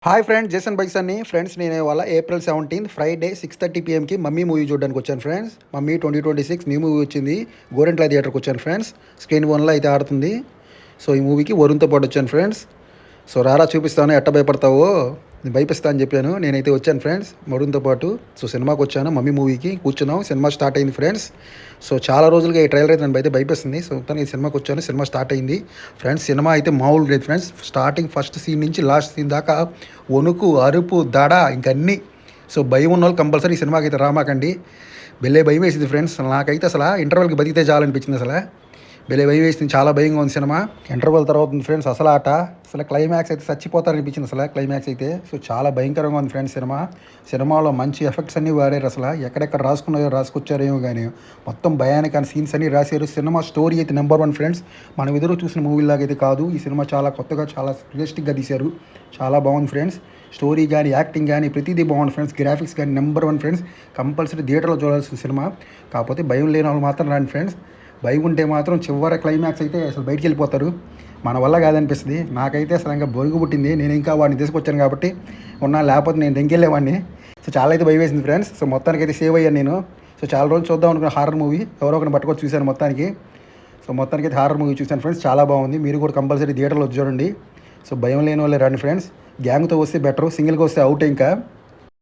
Hi friends, Jason bikes అన్ని friends. నేను ఇవాళ ఏప్రిల్ 17 ఫ్రైడే 6:30 పిఎంకి మమ్మీ మూవీ చూడడానికి వచ్చాను ఫ్రెండ్స్. మమ్మీ 2026 న్యూ మూవీ వచ్చింది. గోరెంట్ల థియేటర్కి వచ్చాను ఫ్రెండ్స్. స్క్రీన్ 1లో అయితే ఆడుతుంది. సో ఈ మూవీకి వరుణ్తో పాటు వచ్చాను ఫ్రెండ్స్. సో రారా చూపిస్తాను, ఎట్ట భయపడతావో నేను భయపిస్తా అని చెప్పాను. నేనైతే వచ్చాను ఫ్రెండ్స్ వరుణ్తో పాటు. సో సినిమాకి వచ్చాను, మమ్మీ మూవీకి కూర్చున్నాం. సినిమా స్టార్ట్ అయింది ఫ్రెండ్స్. సో చాలా రోజులుగా ఈ ట్రైలర్ అయితే నన్ను అయితే భయపిస్తుంది. సో మొత్తానికి ఈ సినిమాకి వచ్చాను, సినిమా స్టార్ట్ అయింది ఫ్రెండ్స్. సినిమా అయితే మామూలు లేదు ఫ్రెండ్స్. స్టార్టింగ్ ఫస్ట్ సీన్ నుంచి లాస్ట్ సీన్ దాకా వణుకు, అరుపు, దడ ఇంకన్నీ. సో భయం ఉన్న వాళ్ళు కంపల్సరీ ఈ సినిమాకి అయితే రామాకండి. భలే భయం వేసింది ఫ్రెండ్స్. నాకైతే అసలు ఇంటర్వెల్కి బతికితే చాలనిపించింది. అసలు భలే భయం వేసింది, చాలా భయంగా ఉంది సినిమా. ఇంటర్వెల్ తర్వాత ఉంది ఫ్రెండ్స్ అసలు ఆట. అసలు క్లైమాక్స్ అయితే చచ్చిపోతారనిపించింది అసలు క్లైమాక్స్ అయితే. సో చాలా భయంకరంగా ఉంది ఫ్రెండ్స్ సినిమా. సినిమాలో మంచి ఎఫెక్ట్స్ అన్నీ వాడారు. అసలు ఎక్కడెక్కడ రాసుకున్నారో రాసుకొచ్చారేమో కానీ మొత్తం భయానక సీన్స్ అన్నీ రాశారు. సినిమా స్టోరీ అయితే నెంబర్ 1 ఫ్రెండ్స్. మనం ఎదురు చూసిన మూవీలాగా అయితే కాదు. ఈ సినిమా చాలా కొత్తగా, చాలా రియలిస్టిక్గా తీశారు. చాలా బాగుంది ఫ్రెండ్స్. స్టోరీ కానీ, యాక్టింగ్ కానీ ప్రతిదీ బాగుంది ఫ్రెండ్స్. గ్రాఫిక్స్ కానీ నెంబర్ 1 ఫ్రెండ్స్. కంపల్సరీ థియేటర్లో చూడాల్సిన సినిమా. కాకపోతే భయం లేని వాళ్ళు మాత్రం రాండి ఫ్రెండ్స్. భయం ఉంటే మాత్రం చివరి క్లైమాక్స్ అయితే అసలు బయటికి వెళ్ళిపోతారు. మన వల్ల కాదనిపిస్తుంది. నాకైతే అసలు ఇంకా బొరుగు పుట్టింది. నేను ఇంకా వాడిని తీసుకొచ్చాను కాబట్టి ఉన్నా, లేకపోతే నేను దెంకెళ్ళేవాడిని. సో చాలా అయితే భయం వేసింది ఫ్రెండ్స్. సో మొత్తానికి అయితే సేవ్ అయ్యాను నేను. సో చాలా రోజులు చూద్దాం అనుకున్న హారర్ మూవీ ఎవరో ఒకరిని పట్టుకొచ్చి చూశాను మొత్తానికి. సో మొత్తానికి అయితే హారర్ మూవీ చూశాను ఫ్రెండ్స్. చాలా బాగుంది. మీరు కూడా కంపల్సరీ థియేటర్లో చూడండి. సో భయం లేని వాళ్ళే రండి ఫ్రెండ్స్. గ్యాంగ్తో వస్తే బెటర్, సింగిల్గా వస్తే అవుట్ ఇంకా.